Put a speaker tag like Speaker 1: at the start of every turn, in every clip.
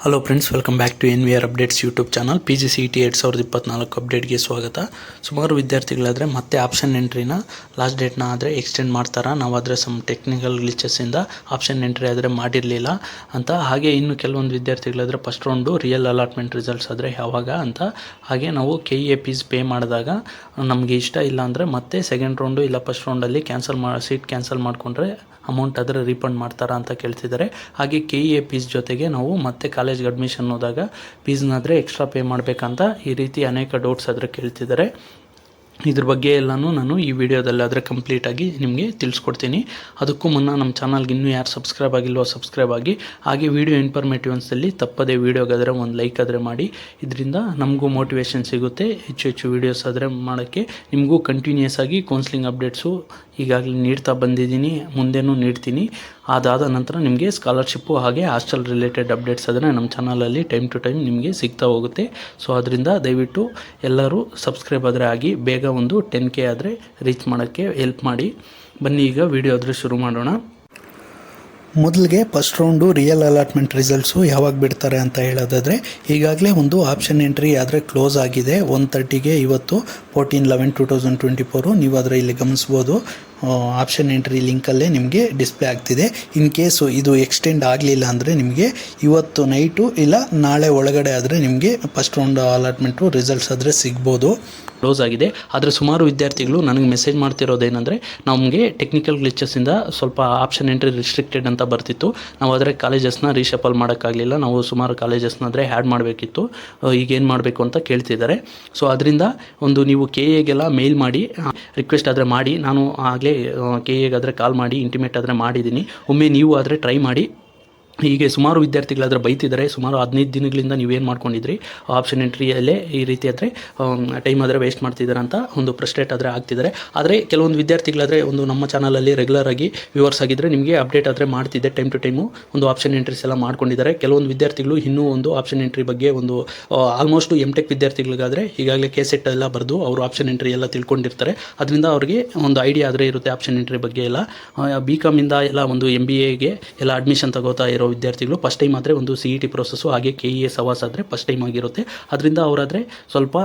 Speaker 1: Hello friends, welcome back to NVR updates YouTube channel. PGCET 2024 ಅಪ್ಡೇಟ್ಗೆ ಸ್ವಾಗತ. ಸುಮಾರು ವಿದ್ಯಾರ್ಥಿಗಳಾದರೆ ಮತ್ತೆ ಆಪ್ಷನ್ ಎಂಟ್ರಿನ ಲಾಸ್ಟ್ ಡೇಟ್ನ ಆದರೆ ಎಕ್ಸ್ಟೆಂಡ್ ಮಾಡ್ತಾರಾ, ನಾವಾದರೆ ಸಮ್ ಟೆಕ್ನಿಕಲ್ ಗ್ಲಿಚಸ್ಸಿಂದ ಆಪ್ಷನ್ ಎಂಟ್ರಿ ಆದರೆ ಮಾಡಿರಲಿಲ್ಲ ಅಂತ. ಹಾಗೆ ಇನ್ನು ಕೆಲವೊಂದು ವಿದ್ಯಾರ್ಥಿಗಳಾದರೆ first round real allotment results ಆದರೆ ಯಾವಾಗ ಅಂತ. ಹಾಗೆ ನಾವು KE ಫೀಸ್ ಪೇ ಮಾಡಿದಾಗ ನಮಗೆ ಇಷ್ಟ ಇಲ್ಲ ಅಂದರೆ ಮತ್ತೆ ಸೆಕೆಂಡ್ ರೌಂಡು ಇಲ್ಲ ಫಸ್ಟ್ ರೌಂಡಲ್ಲಿ ಸೀಟ್ ಕ್ಯಾನ್ಸಲ್ ಮಾಡಿಕೊಂಡ್ರೆ ಅಮೌಂಟ್ ಆದರೆ ರೀಫಂಡ್ ಮಾಡ್ತಾರಾ ಅಂತ ಕೇಳ್ತಿದ್ದಾರೆ. ಹಾಗೆ KE ಫೀಸ್ ಜೊತೆಗೆ ನಾವು ಮತ್ತೆ ಕಾಲೇಜ್ಗೆ ಅಡ್ಮಿಷನ್ ಹೋದಾಗ ಫೀಸ್ನಾದರೆ ಎಕ್ಸ್ಟ್ರಾ ಪೇ ಮಾಡಬೇಕಂತ ಈ ರೀತಿ ಅನೇಕ ಡೌಟ್ಸ್ ಆದರೆ ಕೇಳ್ತಿದ್ದಾರೆ. ಇದ್ರ ಬಗ್ಗೆ ಎಲ್ಲನೂ ನಾನು ಈ ವಿಡಿಯೋದಲ್ಲಾದರೆ ಕಂಪ್ಲೀಟಾಗಿ ನಿಮಗೆ ತಿಳಿಸ್ಕೊಡ್ತೀನಿ. ಅದಕ್ಕೂ ಮುನ್ನ ನಮ್ಮ ಚಾನಲ್ಗೆ ಇನ್ನೂ ಯಾರು ಸಬ್ಸ್ಕ್ರೈಬ್ ಆಗಿಲ್ವೋ ಸಬ್ಸ್ಕ್ರೈಬ್ ಆಗಿ. ಹಾಗೆ ವಿಡಿಯೋ ಇನ್ಫಾರ್ಮೇಟಿವ್ ಅನ್ಸಲ್ಲಿ ತಪ್ಪದೇ ವಿಡಿಯೋಗಾದರೆ ಒಂದು ಲೈಕ್ ಆದರೆ ಮಾಡಿ. ಇದರಿಂದ ನಮಗೂ ಮೋಟಿವೇಶನ್ ಸಿಗುತ್ತೆ ಹೆಚ್ಚು ವೀಡಿಯೋಸ್ ಆದರೆ ಮಾಡೋಕ್ಕೆ. ನಿಮಗೂ ಕಂಟಿನ್ಯೂಸ್ ಆಗಿ ಕೌನ್ಸ್ಲಿಂಗ್ ಅಪ್ಡೇಟ್ಸು ಈಗಾಗಲೇ ನೀಡ್ತಾ ಬಂದಿದ್ದೀನಿ, ಮುಂದೆನೂ ನೀಡ್ತೀನಿ. ಅದಾದ ನಂತರ ನಿಮಗೆ ಸ್ಕಾಲರ್ಶಿಪ್ಪು ಹಾಗೆ ಹಾಸ್ಟೆಲ್ ರಿಲೇಟೆಡ್ ಅಪ್ಡೇಟ್ಸ್ ಆದರೆ ನಮ್ಮ ಚಾನಲಲ್ಲಿ ಟೈಮ್ ಟು ಟೈಮ್ ನಿಮಗೆ ಸಿಗ್ತಾ ಹೋಗುತ್ತೆ. ಸೊ ಅದರಿಂದ ದಯವಿಟ್ಟು ಎಲ್ಲರೂ ಸಬ್ಸ್ಕ್ರೈಬ್ ಆದರೆ ಆಗಿ ಬೇಗ ಒಂದು 10K ಆದರೆ ರೀಚ್ ಮಾಡೋಕ್ಕೆ ಹೆಲ್ಪ್ ಮಾಡಿ. ಬನ್ನಿ ಈಗ ವಿಡಿಯೋ ಆದರೆ ಶುರು ಮಾಡೋಣ. ಮೊದಲಿಗೆ first round real allotment results ಯಾವಾಗ ಬಿಡ್ತಾರೆ ಅಂತ ಹೇಳೋದಾದರೆ, ಈಗಾಗಲೇ ಒಂದು ಆಪ್ಷನ್ ಎಂಟ್ರಿ ಆದರೆ ಕ್ಲೋಸ್ ಆಗಿದೆ 1:30ಗೆ ಇವತ್ತು 14/11/2024. ನೀವು ಆದರೆ ಇಲ್ಲಿ ಗಮನಿಸ್ಬೋದು, ಆಪ್ಷನ್ ಎಂಟ್ರಿ ಲಿಂಕಲ್ಲೇ ನಿಮಗೆ ಡಿಸ್ಪ್ಲೇ ಆಗ್ತಿದೆ. ಇನ್ ಕೇಸು ಇದು ಎಕ್ಸ್ಟೆಂಡ್ ಆಗಲಿಲ್ಲ ಅಂದರೆ ನಿಮಗೆ ಇವತ್ತು ನೈಟು ಇಲ್ಲ ನಾಳೆ ಒಳಗಡೆ ಆದರೆ ನಿಮಗೆ ಫಸ್ಟ್ ರೌಂಡ್ ಅಲಾಟ್ಮೆಂಟು ರಿಸಲ್ಟ್ಸ್ ಆದರೆ ಸಿಗ್ಬೋದು. ಕ್ಲೋಸ್ ಆಗಿದೆ. ಆದರೆ ಸುಮಾರು ವಿದ್ಯಾರ್ಥಿಗಳು ನನಗೆ ಮೆಸೇಜ್ ಮಾಡ್ತಿರೋದೇನೆಂದರೆ, ನಮಗೆ ಟೆಕ್ನಿಕಲ್ ಗ್ಲಿಚಸ್ಸಿಂದ ಸ್ವಲ್ಪ ಆಪ್ಷನ್ ಎಂಟ್ರಿ ರಿಸ್ಟ್ರಿಕ್ಟೆಡ್ ಅಂತ ಬರ್ತಿತ್ತು, ನಾವು ಆದರೆ ಕಾಲೇಜಸ್ನ ರೀಶಫಲ್ ಮಾಡೋಕ್ಕಾಗಲಿಲ್ಲ, ನಾವು ಸುಮಾರು ಕಾಲೇಜಸ್ನಾದರೆ ಆ್ಯಡ್ ಮಾಡಬೇಕಿತ್ತು, ಈಗೇನು ಮಾಡಬೇಕು ಅಂತ ಕೇಳ್ತಿದ್ದಾರೆ. ಸೊ ಅದರಿಂದ ಒಂದು ನೀವು KEಗೆಲ್ಲ ಮೇಲ್ ಮಾಡಿ ರಿಕ್ವೆಸ್ಟ್ ಆದರೆ ಮಾಡಿ. ನಾನು ಆಗಲೇ KEಗಾದರೆ ಕಾಲ್ ಮಾಡಿ ಇಂಟಿಮೇಟ್ ಆದರೆ ಮಾಡಿದ್ದೀನಿ. ಒಮ್ಮೆ ನೀವು ಆದರೆ ಟ್ರೈ ಮಾಡಿ. ಹೀಗೆ ಸುಮಾರು ವಿದ್ಯಾರ್ಥಿಗಳಾದರೆ ಬೈತಿದ್ದಾರೆ, ಸುಮಾರು 15 ದಿನಗಳಿಂದ ನೀವೇನು ಮಾಡ್ಕೊಂಡಿದ್ರಿ ಆಪ್ಷನ್ ಎಂಟ್ರಿಯಲ್ಲೇ ಈ ರೀತಿ ಆದರೆ ಟೈಮ್ ಆದರೆ ವೇಸ್ಟ್ ಮಾಡ್ತಿದ್ದಾರೆ ಅಂತ ಒಂದು ಫ್ರಸ್ಟ್ರೇಟ್ ಆದರೆ ಆಗ್ತಿದ್ದಾರೆ. ಆದರೆ ಕೆಲವೊಂದು ವಿದ್ಯಾರ್ಥಿಗಳಾದರೆ ಒಂದು ನಮ್ಮ ಚಾನಲಲ್ಲಿ ರೆಗ್ಯುಲರ್ ಆಗಿ ವ್ಯೂವರ್ಸ್ ಆಗಿದ್ದರೆ ನಿಮಗೆ ಅಪ್ಡೇಟ್ ಆದರೆ ಮಾಡ್ತಿದ್ದೆ ಟೈಮ್ ಟು ಟೈಮು ಒಂದು ಆಪ್ಷನ್ ಎಂಟ್ರೀಸ್ ಎಲ್ಲ ಮಾಡ್ಕೊಂಡಿದ್ದಾರೆ. ಕೆಲವೊಂದು ವಿದ್ಯಾರ್ಥಿಗಳು ಇನ್ನೂ ಒಂದು ಆಪ್ಷನ್ ಎಂಟ್ರಿ ಬಗ್ಗೆ ಒಂದು ಆಲ್ಮೋಸ್ಟ್ MTech ವಿದ್ಯಾರ್ಥಿಗಳಿಗಾದರೆ ಈಗಾಗಲೇ ಕೇಸೆಟ್ ಎಲ್ಲ ಬರೆದು ಅವರು ಆಪ್ಷನ್ ಎಂಟ್ರಿ ಎಲ್ಲ ತಿಳ್ಕೊಂಡಿರ್ತಾರೆ. ಅದರಿಂದ ಅವ್ರಿಗೆ ಒಂದು ಐಡಿಯಾ ಆದರೆ ಇರುತ್ತೆ ಆಪ್ಷನ್ ಎಂಟ್ರಿ ಬಗ್ಗೆ ಎಲ್ಲ. BComಯಿಂದ ಎಲ್ಲ ಒಂದು MBAಗೆ ಎಲ್ಲ ಅಡ್ಮಿಷನ್ ತಗೋತಾ ಇರೋ ವಿದ್ಯಾರ್ಥಿಗಳು ಫಸ್ಟ್ ಟೈಮ್ ಆದರೆ ಒಂದು CET ಪ್ರೋಸೆಸ್ಸು ಹಾಗೆ KE ಸವಾಸ್ ಆದರೆ ಫಸ್ಟ್ ಟೈಮ್ ಆಗಿರುತ್ತೆ. ಅದರಿಂದ ಅವರಾದರೆ ಸ್ವಲ್ಪ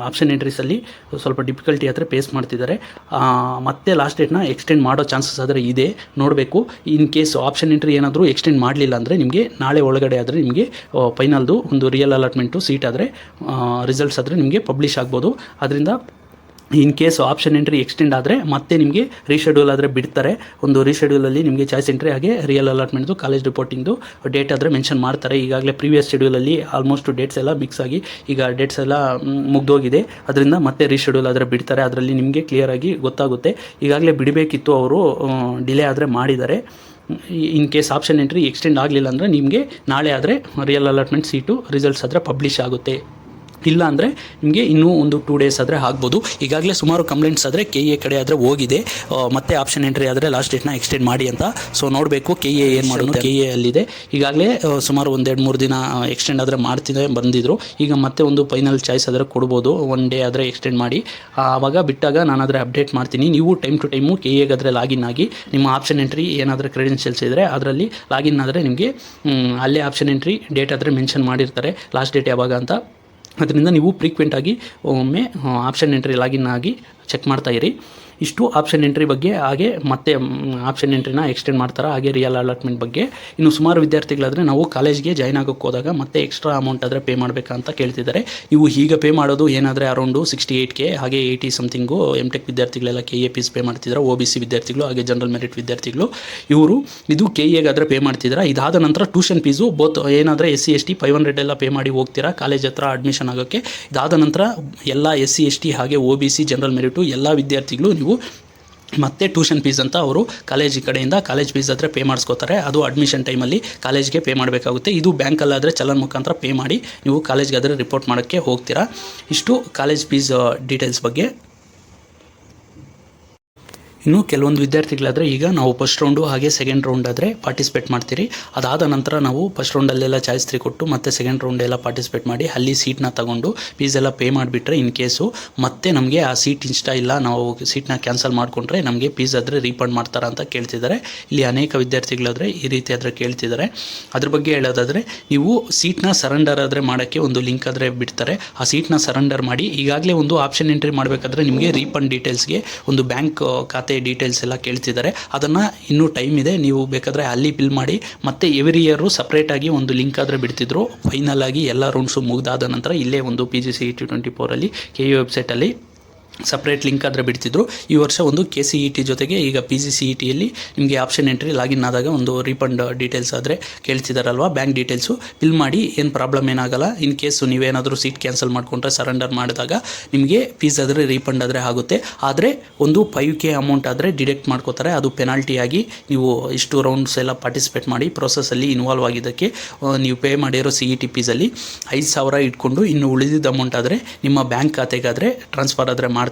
Speaker 1: ಆಪ್ಷನ್ ಎಂಟ್ರೀಸಲ್ಲಿ ಸ್ವಲ್ಪ ಡಿಫಿಕಲ್ಟಿ ಆದರೆ ಫೇಸ್ ಮಾಡ್ತಿದ್ದಾರೆ. ಮತ್ತೆ ಲಾಸ್ಟ್ ಡೇಟ್ನ ಎಕ್ಸ್ಟೆಂಡ್ ಮಾಡೋ ಚಾನ್ಸಸ್ ಆದರೆ ಇದೆ, ನೋಡಬೇಕು. ಇನ್ ಕೇಸ್ ಆಪ್ಷನ್ ಎಂಟ್ರಿ ಏನಾದರೂ ಎಕ್ಸ್ಟೆಂಡ್ ಮಾಡಲಿಲ್ಲ ಅಂದರೆ ನಿಮಗೆ ನಾಳೆ ಒಳಗಡೆ ಆದರೆ ನಿಮಗೆ ಫೈನಲ್ದು ಒಂದು ರಿಯಲ್ ಅಲಾಟ್ಮೆಂಟು ಸೀಟ್ ಆದರೆ ರಿಸಲ್ಟ್ಸ್ ಆದರೆ ನಿಮಗೆ ಪಬ್ಲಿಷ್ ಆಗ್ಬೋದು. ಅದರಿಂದ in case option entry extend ಆದರೆ ಮತ್ತೆ ನಿಮಗೆ ರೀಶೆಡ್ಯೂಲ್ ಆದರೆ ಬಿಡ್ತಾರೆ. ಒಂದು ರೀಶೆಡ್ಯೂಲಲ್ಲಿ ನಿಮಗೆ ಚಾಯ್ಸ್ ಎಂಟ್ರಿ ಹಾಗೆ ರಿಯಲ್ ಅಲಾಟ್ಮೆಂಟ್ದು ಕಾಲೇಜ್ ರಿಪೋರ್ಟಿಂಗ್ದು ಡೇಟ್ ಆದರೆ ಮೆನ್ಷನ್ ಮಾಡ್ತಾರೆ. ಈಗಾಗಲೇ ಪ್ರೀವಿಯಸ್ ಶೆಡ್ಯೂಲಲ್ಲಿ ಆಲ್ಮೋಸ್ಟ್ ಡೇಟ್ಸ್ ಎಲ್ಲ ಮಿಕ್ಸ್ ಆಗಿ ಈಗ ಡೇಟ್ಸ್ ಎಲ್ಲ ಮುಗ್ದೋಗಿದೆ. ಅದರಿಂದ ಮತ್ತೆ ರೀಶೆಡ್ಯೂಲ್ ಆದರೆ ಬಿಡ್ತಾರೆ. ಅದರಲ್ಲಿ ನಿಮಗೆ ಕ್ಲಿಯರಾಗಿ ಗೊತ್ತಾಗುತ್ತೆ. ಈಗಾಗಲೇ ಬಿಡಬೇಕಿತ್ತು, ಅವರು ಡಿಲೇ ಆದರೆ ಮಾಡಿದ್ದಾರೆ. In case option entry extend ಆಗಲಿಲ್ಲ ಅಂದರೆ ನಿಮಗೆ ನಾಳೆ ಆದರೆ ರಿಯಲ್ ಅಲಾಟ್ಮೆಂಟ್ ಸೀಟು ರಿಸಲ್ಟ್ಸ್ ಆದರೆ ಪಬ್ಲಿಷ್ ಆಗುತ್ತೆ. ಇಲ್ಲ ಅಂದರೆ ನಿಮಗೆ ಇನ್ನೂ ಒಂದು 2 ಡೇಸ್ ಆದರೆ ಆಗ್ಬೋದು. ಈಗಾಗಲೇ ಸುಮಾರು ಕಂಪ್ಲೇಂಟ್ಸ್ ಆದರೆ KE ಕಡೆ ಆದರೆ ಹೋಗಿದೆ, ಮತ್ತೆ ಆಪ್ಷನ್ ಎಂಟ್ರಿ ಆದರೆ ಲಾಸ್ಟ್ ಡೇಟ್ನ ಎಕ್ಸ್ಟೆಂಡ್ ಮಾಡಿ ಅಂತ. ಸೊ ನೋಡಬೇಕು KE ಏನು ಮಾಡೋದು. KE ಅಲ್ಲಿದೆ ಈಗಾಗಲೇ ಸುಮಾರು 1-2-3 ದಿನ ಎಕ್ಸ್ಟೆಂಡ್ ಆದರೆ ಮಾಡ್ತಿದ್ದೆ ಬಂದಿದ್ದರು. ಈಗ ಮತ್ತೆ ಒಂದು ಫೈನಲ್ ಚಾಯ್ಸ್ ಆದರೆ ಕೊಡ್ಬೋದು, 1 ಡೇ ಆದರೆ ಎಕ್ಸ್ಟೆಂಡ್ ಮಾಡಿ. ಆವಾಗ ಬಿಟ್ಟಾಗ ನಾನಾದರೆ ಅಪ್ಡೇಟ್ ಮಾಡ್ತೀನಿ. ನೀವು ಟೈಮ್ ಟು ಟೈಮು KEಗಾದರೆ ಲಾಗಿನ್ ಆಗಿ ನಿಮ್ಮ ಆಪ್ಷನ್ ಎಂಟ್ರಿ ಏನಾದರೂ ಕ್ರೆಡೆನ್ಷಿಯಲ್ಸ್ ಇದ್ದರೆ ಅದರಲ್ಲಿ ಲಾಗಿನ್ ಆದರೆ ನಿಮಗೆ ಅಲ್ಲೇ ಆಪ್ಷನ್ ಎಂಟ್ರಿ ಡೇಟ್ ಆದರೆ ಮೆನ್ಷನ್ ಮಾಡಿರ್ತಾರೆ, ಲಾಸ್ಟ್ ಡೇಟ್ ಯಾವಾಗ ಅಂತ. ಅದರಿಂದ ನೀವು ಫ್ರೀಕ್ವೆಂಟಾಗಿ ಒಮ್ಮೆ ಆಪ್ಷನ್ ಎಂಟ್ರಿ ಲಾಗಿನ್ ಆಗಿ ಚೆಕ್ ಮಾಡ್ತಾಯಿರಿ. ಇಷ್ಟು ಆಪ್ಷನ್ ಎಂಟ್ರಿ ಬಗ್ಗೆ. ಹಾಗೆ ಮತ್ತೆ ಆಪ್ಷನ್ ಎಂಟ್ರಿನ ಎಕ್ಸ್ಟೆಂಡ್ ಮಾಡ್ತಾರೆ, ಹಾಗೆ ರಿಯಲ್ ಅಲಾಟ್ಮೆಂಟ್ ಬಗ್ಗೆ. ಇನ್ನು ಸುಮಾರು ವಿದ್ಯಾರ್ಥಿಗಳಾದರೆ ನಾವು ಕಾಲೇಜ್ಗೆ ಜಾಯ್ನ್ ಆಗೋಕ್ಕೆ ಹೋದಾಗ ಮತ್ತೆ ಎಕ್ಸ್ಟ್ರಾ ಅಮೌಂಟ್ ಆದರೆ ಪೇ ಮಾಡಬೇಕಾ ಅಂತ ಕೇಳ್ತಿದ್ದಾರೆ. ಇವು ಈಗ ಪೇ ಮಾಡೋದು ಏನಾದರೆ ಅರೌಂಡು 68K ಹಾಗೆ 80 something MTech ವಿದ್ಯಾರ್ಥಿಗಳೆಲ್ಲ KE fees pay ಮಾಡ್ತಿದ್ದಾರೆ. OBC ವಿದ್ಯಾರ್ಥಿಗಳು ಹಾಗೆ ಜನರಲ್ ಮೆರಿಟ್ ವಿದ್ಯಾರ್ಥಿಗಳು ಇವರು ಇದು KEಗಾದರೆ ಪೇ ಮಾಡ್ತಿದ್ದಾರೆ. ಇದಾದ ನಂತರ ಟ್ಯೂಷನ್ ಫೀಸು ಬೋತ್ ಏನಾದರೆ SC ST 500 ಎಲ್ಲ ಪೇ ಮಾಡಿ ಹೋಗ್ತೀರಾ ಕಾಲೇಜ್ ಹತ್ರ ಅಡ್ಮಿಷನ್ ಆಗೋಕ್ಕೆ. ಇದಾದ ನಂತರ ಎಲ್ಲ SC ST ಹಾಗೆ OBC ಜನರಲ್ ಮೆರಿಟು ಎಲ್ಲ ವಿದ್ಯಾರ್ಥಿಗಳು ನೀವು ಮತ್ತೆ ಟ್ಯೂಷನ್ ಫೀಸ್ ಅಂತ ಅವರು ಕಾಲೇಜ್ ಕಡೆಯಿಂದ ಕಾಲೇಜ್ ಫೀಸ್ ಆದರೆ ಪೇ ಮಾಡಿಸ್ಕೋತಾರೆ. ಅದು ಅಡ್ಮಿಷನ್ ಟೈಮಲ್ಲಿ ಕಾಲೇಜ್ಗೆ ಪೇ ಮಾಡಬೇಕಾಗುತ್ತೆ. ಇದು ಬ್ಯಾಂಕಲ್ಲಾದರೆ ಚಲನ್ ಮುಖಾಂತರ ಪೇ ಮಾಡಿ ನೀವು ಕಾಲೇಜ್ಗೆ ಆದರೆ ರಿಪೋರ್ಟ್ ಮಾಡೋಕ್ಕೆ ಹೋಗ್ತೀರಾ. ಇಷ್ಟು ಕಾಲೇಜ್ ಫೀಸ್ ಡೀಟೇಲ್ಸ್ ಬಗ್ಗೆ. ಇನ್ನು ಕೆಲವೊಂದು ವಿದ್ಯಾರ್ಥಿಗಳಾದರೆ ಈಗ ನಾವು ಫಸ್ಟ್ ರೌಂಡು ಹಾಗೆ ಸೆಕೆಂಡ್ ರೌಂಡ್ ಆದರೆ ಪಾರ್ಟಿಸಿಪೇಟ್ ಮಾಡ್ತೀರಿ. ಅದಾದ ನಂತರ ನಾವು ಫಸ್ಟ್ ರೌಂಡಲ್ಲೆಲ್ಲ ಚಾಯ್ಸ್ 3 ಕೊಟ್ಟು ಮತ್ತೆ ಸೆಕೆಂಡ್ ರೌಂಡ್ ಎಲ್ಲ ಪಾರ್ಟಿಸಿಪೇಟ್ ಮಾಡಿ ಅಲ್ಲಿ ಸೀಟ್ನ ತಗೊಂಡು ಫೀಸ್ ಎಲ್ಲ ಪೇ ಮಾಡಿಬಿಟ್ರೆ ಇನ್ ಕೇಸು ಮತ್ತೆ ನಮಗೆ ಆ ಸೀಟ್ ಇಷ್ಟ ಇಲ್ಲ, ನಾವು ಸೀಟ್ನ ಕ್ಯಾನ್ಸಲ್ ಮಾಡಿಕೊಂಡ್ರೆ ನಮಗೆ ಫೀಸ್ ಆದರೆ ರೀಫಂಡ್ ಮಾಡ್ತಾರಾ ಅಂತ ಕೇಳ್ತಿದ್ದಾರೆ. ಇಲ್ಲಿ ಅನೇಕ ವಿದ್ಯಾರ್ಥಿಗಳಾದರೆ ಈ ರೀತಿ ಆದರೆ ಕೇಳ್ತಿದ್ದಾರೆ. ಅದ್ರ ಬಗ್ಗೆ ಹೇಳೋದಾದರೆ ನೀವು ಸೀಟ್ನ ಸರೆಂಡರ್ ಆದರೆ ಮಾಡೋಕ್ಕೆ ಒಂದು ಲಿಂಕ್ ಆದರೆ ಬಿಡ್ತಾರೆ. ಆ ಸೀಟ್ನ ಸರೆಂಡರ್ ಮಾಡಿ ಈಗಾಗಲೇ ಒಂದು ಆಪ್ಷನ್ ಎಂಟ್ರಿ ಮಾಡಬೇಕಾದ್ರೆ ನಿಮಗೆ ರೀಫಂಡ್ ಡೀಟೇಲ್ಸ್ಗೆ ಒಂದು ಬ್ಯಾಂಕ್ ಖಾತೆ ಡೀಟೇಲ್ಸ್ ಎಲ್ಲ ಕೇಳ್ತಿದ್ದಾರೆ. ಅದನ್ನು ಇನ್ನೂ ಟೈಮ್ ಇದೆ, ನೀವು ಬೇಕಾದರೆ ಅಲ್ಲಿ ಫಿಲ್ ಮಾಡಿ. ಮತ್ತು ಎವ್ರಿ ಇಯರು ಸಪ್ರೇಟಾಗಿ ಒಂದು ಲಿಂಕ್ ಆದರೆ ಬಿಡ್ತಿದ್ರು. ಫೈನಲ್ ಆಗಿ ಎಲ್ಲ ರೌಂಡ್ಸು ಮುಗಿದಾದ ನಂತರ ಇಲ್ಲೇ ಒಂದು PGCET 24 KU ವೆಬ್ಸೈಟಲ್ಲಿ ಸಪ್ರೇಟ್ ಲಿಂಕ್ ಆದರೆ ಬಿಡ್ತಿದ್ರು. ಈ ವರ್ಷ ಒಂದು KCET ಜೊತೆಗೆ ಈಗ PGCETಯಲ್ಲಿ ನಿಮಗೆ ಆಪ್ಷನ್ ಎಂಟ್ರಿ ಲಾಗಿನ್ ಆದಾಗ ಒಂದು ರೀಫಂಡ್ ಡೀಟೇಲ್ಸ್ ಆದರೆ ಕೇಳ್ತಿದ್ದಾರಲ್ವ, ಬ್ಯಾಂಕ್ ಡೀಟೇಲ್ಸು ಫಿಲ್ ಮಾಡಿ. ಏನು ಪ್ರಾಬ್ಲಮ್ ಏನಾಗಲ್ಲ. ಇನ್ ಕೇಸು ನೀವೇನಾದರೂ ಸೀಟ್ ಕ್ಯಾನ್ಸಲ್ ಮಾಡಿಕೊಂಡ್ರೆ ಸರೆಂಡರ್ ಮಾಡಿದಾಗ ನಿಮಗೆ ಫೀಸ್ ಆದರೆ ರೀಫಂಡ್ ಆದರೆ ಆಗುತ್ತೆ. ಆದರೆ ಒಂದು 5K ಅಮೌಂಟ್ ಆದರೆ ಡಿಡಕ್ಟ್ ಮಾಡ್ಕೋತಾರೆ. ಅದು ಪೆನಾಲ್ಟಿಯಾಗಿ ನೀವು ಇಷ್ಟು ರೌಂಡ್ಸ್ ಎಲ್ಲ ಪಾರ್ಟಿಸಿಪೇಟ್ ಮಾಡಿ ಪ್ರೋಸೆಸ್ಸಲ್ಲಿ ಇನ್ವಾಲ್ವ್ ಆಗಿದ್ದಕ್ಕೆ ನೀವು ಪೇ ಮಾಡಿರೋ CET ಫೀಸಲ್ಲಿ 5,000 ಇಟ್ಕೊಂಡು ಇನ್ನು ಉಳಿದಿದ್ದ ಅಮೌಂಟ್ ಆದರೆ ನಿಮ್ಮ ಬ್ಯಾಂಕ್ ಖಾತೆಗಾದರೆ ಟ್ರಾನ್ಸ್ಫರ್ ಆದರೆ ಮಾಡ್ತಾರೆ.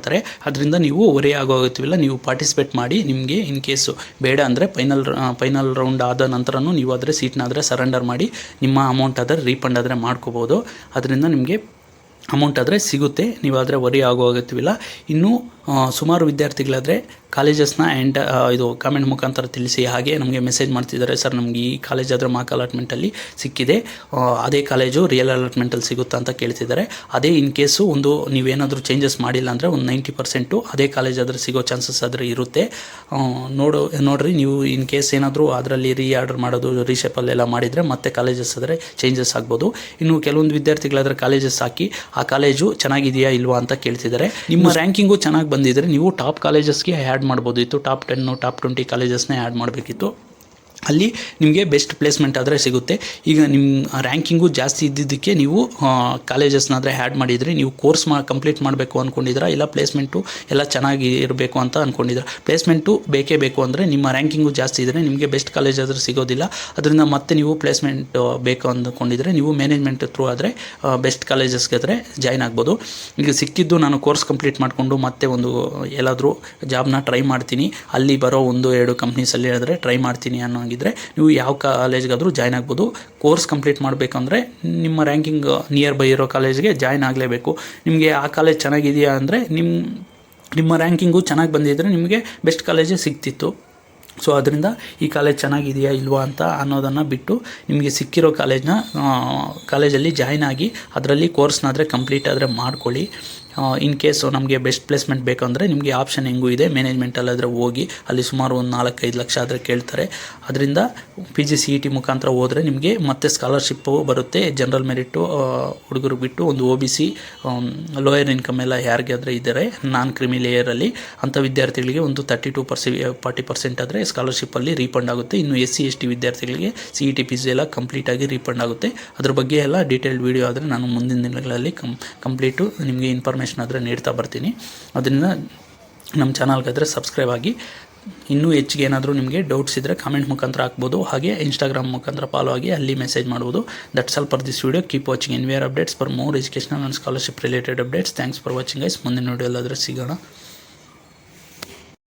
Speaker 1: ಅದರಿಂದ ನೀವು ಹೊರೆ ಆಗೋಗುತ್ತಿಲ್ಲ. ನೀವು ಪಾರ್ಟಿಸಿಪೇಟ್ ಮಾಡಿ. ನಿಮಗೆ ಇನ್ ಕೇಸು ಬೇಡ ಅಂದರೆ ಫೈನಲ್ ರೌಂಡ್ ಆದ ನಂತರನೂ ನೀವು ಆದರೆ ಸೀಟ್ನ ಆದರೆ ಸರೆಂಡರ್ ಮಾಡಿ ನಿಮ್ಮ ಅಮೌಂಟ್ ಆದರೆ ರೀಫಂಡ್ ಆದರೆ ಮಾಡ್ಕೋಬೋದು. ಅದರಿಂದ ನಿಮಗೆ ಅಮೌಂಟ್ ಆದರೆ ಸಿಗುತ್ತೆ, ನೀವಾದರೆ ವರಿ ಆಗೋ ಅಗತ್ಯವಿಲ್ಲ. ಇನ್ನೂ ಸುಮಾರು ವಿದ್ಯಾರ್ಥಿಗಳಾದರೆ ಕಾಲೇಜಸ್ನ ಇದು ಕಾಮೆಂಟ್ ಮುಖಾಂತರ ತಿಳಿಸಿ ಹಾಗೆ ನಮಗೆ ಮೆಸೇಜ್ ಮಾಡ್ತಿದ್ದಾರೆ, ಸರ್ ನಮಗೆ ಈ ಕಾಲೇಜ್ ಆದರೆ ಮಾರ್ಕ್ ಅಲಾಟ್ಮೆಂಟಲ್ಲಿ ಸಿಕ್ಕಿದೆ, ಅದೇ ಕಾಲೇಜು ರಿಯಲ್ ಅಲಾಟ್ಮೆಂಟಲ್ಲಿ ಸಿಗುತ್ತಾ ಅಂತ ಕೇಳ್ತಿದ್ದಾರೆ. ಅದೇ ಇನ್ ಕೇಸು ಒಂದು ನೀವೇನಾದರೂ ಚೇಂಜಸ್ ಮಾಡಿಲ್ಲ ಅಂದರೆ ಒಂದು 90% ಅದೇ ಕಾಲೇಜ್ ಆದರೆ ಸಿಗೋ ಚಾನ್ಸಸ್ ಆದರೆ ಇರುತ್ತೆ. ನೋಡಿರಿ ನೀವು ಇನ್ ಕೇಸ್ ಏನಾದರೂ ಅದರಲ್ಲಿ ಆರ್ಡರ್ ಮಾಡೋದು ರೀಶೇಪಲ್ಲೆಲ್ಲ ಮಾಡಿದರೆ ಮತ್ತೆ ಕಾಲೇಜಸ್ ಆದರೆ ಚೇಂಜಸ್ ಆಗ್ಬೋದು. ಇನ್ನು ಕೆಲವೊಂದು ವಿದ್ಯಾರ್ಥಿಗಳಾದರೆ ಕಾಲೇಜಸ್ ಹಾಕಿ ಆ ಕಾಲೇಜು ಚೆನ್ನಾಗಿದೆಯಾ ಇಲ್ವಾ ಅಂತ ಕೇಳ್ತಿದ್ದಾರೆ. ನಿಮ್ಮ ರ್ಯಾಂಕಿಂಗು ಚೆನ್ನಾಗಿ ಬಂದಿದ್ದರೆ ನೀವು ಟಾಪ್ ಕಾಲೇಜಸ್ಗೆ ಆ್ಯಡ್ ಮಾಡ್ಬೋದಿತ್ತು. ಟಾಪ್ 10 ಟಾಪ್ 20 ಕಾಲೇಜಸ್ನೇ ಆ್ಯಡ್ ಮಾಡಬೇಕಿತ್ತು. ಅಲ್ಲಿ ನಿಮಗೆ ಬೆಸ್ಟ್ ಪ್ಲೇಸ್ಮೆಂಟ್ ಆದರೆ ಸಿಗುತ್ತೆ. ಈಗ ನಿಮ್ಮ ರ್ಯಾಂಕಿಂಗು ಜಾಸ್ತಿ ಇದ್ದಿದ್ದಕ್ಕೆ ನೀವು ಕಾಲೇಜಸ್ನಾದರೆ ಆ್ಯಡ್ ಮಾಡಿದರೆ ನೀವು ಕೋರ್ಸ್ ಕಂಪ್ಲೀಟ್ ಮಾಡಬೇಕು ಅಂದ್ಕೊಂಡಿದ್ದೀರಾ, ಇಲ್ಲ ಪ್ಲೇಸ್ಮೆಂಟು ಎಲ್ಲ ಚೆನ್ನಾಗಿ ಇರಬೇಕು ಅಂತ ಅಂದ್ಕೊಂಡಿದ್ದೀರಾ. ಪ್ಲೇಸ್ಮೆಂಟು ಬೇಕೇ ಬೇಕು ಅಂದರೆ ನಿಮ್ಮ ರ್ಯಾಂಕಿಂಗು ಜಾಸ್ತಿ ಇದ್ದರೆ ನಿಮಗೆ ಬೆಸ್ಟ್ ಕಾಲೇಜ್ ಆದರೆ ಸಿಗೋದಿಲ್ಲ. ಅದರಿಂದ ಮತ್ತೆ ನೀವು ಪ್ಲೇಸ್ಮೆಂಟ್ ಬೇಕು ಅಂದ್ಕೊಂಡಿದ್ರೆ ನೀವು ಮ್ಯಾನೇಜ್ಮೆಂಟ್ ಥ್ರೂ ಆದರೆ ಬೆಸ್ಟ್ ಕಾಲೇಜಸ್ಗೆ ಆದರೆ ಜಾಯ್ನ್ ಆಗ್ಬೋದು. ಈಗ ಸಿಕ್ಕಿದ್ದು ನಾನು ಕೋರ್ಸ್ ಕಂಪ್ಲೀಟ್ ಮಾಡಿಕೊಂಡು ಮತ್ತೆ ಒಂದು ಎಲ್ಲಾದರೂ ಜಾಬ್ನ ಟ್ರೈ ಮಾಡ್ತೀನಿ, ಅಲ್ಲಿ ಬರೋ 1-2 ಕಂಪ್ನೀಸಲ್ಲಿ ಆದರೆ ಟ್ರೈ ಮಾಡ್ತೀನಿ ಅನ್ನೋ ನೀವು ಯಾವ ಕಾಲೇಜ್ಗಾದರೂ ಜಾಯ್ನ್ ಆಗ್ಬೋದು. ಕೋರ್ಸ್ ಕಂಪ್ಲೀಟ್ ಮಾಡಬೇಕಂದ್ರೆ ನಿಮ್ಮ ರ್ಯಾಂಕಿಂಗ್ ನಿಯರ್ ಬೈ ಇರೋ ಕಾಲೇಜ್ಗೆ ಜಾಯ್ನ್ ಆಗಲೇಬೇಕು. ನಿಮಗೆ ಆ ಕಾಲೇಜ್ ಚೆನ್ನಾಗಿದೆಯಾ ಅಂದರೆ ನಿಮ್ಮ ರ್ಯಾಂಕಿಂಗು ಚೆನ್ನಾಗಿ ಬಂದಿದ್ದರೆ ನಿಮಗೆ ಬೆಸ್ಟ್ ಕಾಲೇಜೇ ಸಿಗ್ತಿತ್ತು. ಸೊ ಅದರಿಂದ ಈ ಕಾಲೇಜ್ ಚೆನ್ನಾಗಿದೆಯಾ ಇಲ್ವಾ ಅಂತ ಅನ್ನೋದನ್ನು ಬಿಟ್ಟು ನಿಮಗೆ ಸಿಕ್ಕಿರೋ ಕಾಲೇಜಲ್ಲಿ ಜಾಯ್ನ್ ಆಗಿ ಅದರಲ್ಲಿ ಕೋರ್ಸ್ನಾದರೆ ಕಂಪ್ಲೀಟ್ ಆದರೆ ಮಾಡ್ಕೊಳ್ಳಿ. ಇನ್ ಕೇಸು ನಮಗೆ ಬೆಸ್ಟ್ ಪ್ಲೇಸ್ಮೆಂಟ್ ಬೇಕಂದರೆ ನಿಮಗೆ ಆಪ್ಷನ್ ಹೆಂಗೂ ಇದೆ, ಮ್ಯಾನೇಜ್ಮೆಂಟಲ್ಲಾದರೆ ಹೋಗಿ ಅಲ್ಲಿ ಸುಮಾರು ಒಂದು 4-5 ಲಕ್ಷ ಆದರೆ ಕೇಳ್ತಾರೆ. ಅದರಿಂದ PGCET ಮುಖಾಂತರ ಹೋದರೆ ನಿಮಗೆ ಮತ್ತೆ ಸ್ಕಾಲರ್ಶಿಪ್ಪು ಬರುತ್ತೆ. ಜನರಲ್ ಮೆರಿಟು ಹುಡುಗರು ಬಿಟ್ಟು ಒಂದು OBC ಲೋಯರ್ ಇನ್ಕಮ್ ಎಲ್ಲ ಯಾರಿಗಾದರೆ ಇದ್ದಾರೆ ನಾನ್ ಕ್ರಿಮಿ ಲೇಯರಲ್ಲಿ ಅಂಥ ವಿದ್ಯಾರ್ಥಿಗಳಿಗೆ ಒಂದು 30-40% ಆದರೆ ಸ್ಕಾಲರ್ಶಿಪ್ಪಲ್ಲಿ ರೀಫಂಡ್ ಆಗುತ್ತೆ. ಇನ್ನು SC ST ವಿದ್ಯಾರ್ಥಿಗಳಿಗೆ CET ಫೀಸ್ ಎಲ್ಲ ಕಂಪ್ಲೀಟಾಗಿ ರೀಫಂಡ್ ಆಗುತ್ತೆ. ಅದ್ರ ಬಗ್ಗೆ ಎಲ್ಲ ಡೀಟೇಲ್ಡ್ ವೀಡಿಯೋ ಆದರೆ ನಾನು ಮುಂದಿನ ದಿನಗಳಲ್ಲಿ ಕಂಪ್ಲೀಟು ನಿಮಗೆ ಇನ್ಫಾರ್ಮೇಷನ್ ಆದರೆ ನೀಡ್ತಾ ಬರ್ತೀನಿ. ಅದರಿಂದ ನಮ್ಮ ಚಾನಲ್ಗಾದರೆ ಸಬ್ಸ್ಕ್ರೈಬ್ ಆಗಿ. ಇನ್ನೂ ಹೆಚ್ಚಿಗೆ ಏನಾದರೂ ನಿಮಗೆ ಡೌಟ್ಸ್ ಇದ್ದರೆ ಕಾಮೆಂಟ್ ಮುಖಾಂತರ ಹಾಕ್ಬೋದು. ಹಾಗೆ ಇನ್ಸ್ಟಾಗ್ರಾಮ್ ಮುಖಾಂತರ ಫಾಲೋ ಆಗಿ ಅಲ್ಲಿ ಮೆಸೇಜ್ ಮಾಡ್ಬೋದು. That's all for this video. Keep watching NVR updates for more educational and scholarship related updates. Thanks for watching guys. ಮುಂದಿನ ವಿಡಿಯೋ ಎಲ್ಲಾದರೆ ಸಿಗೋಣ.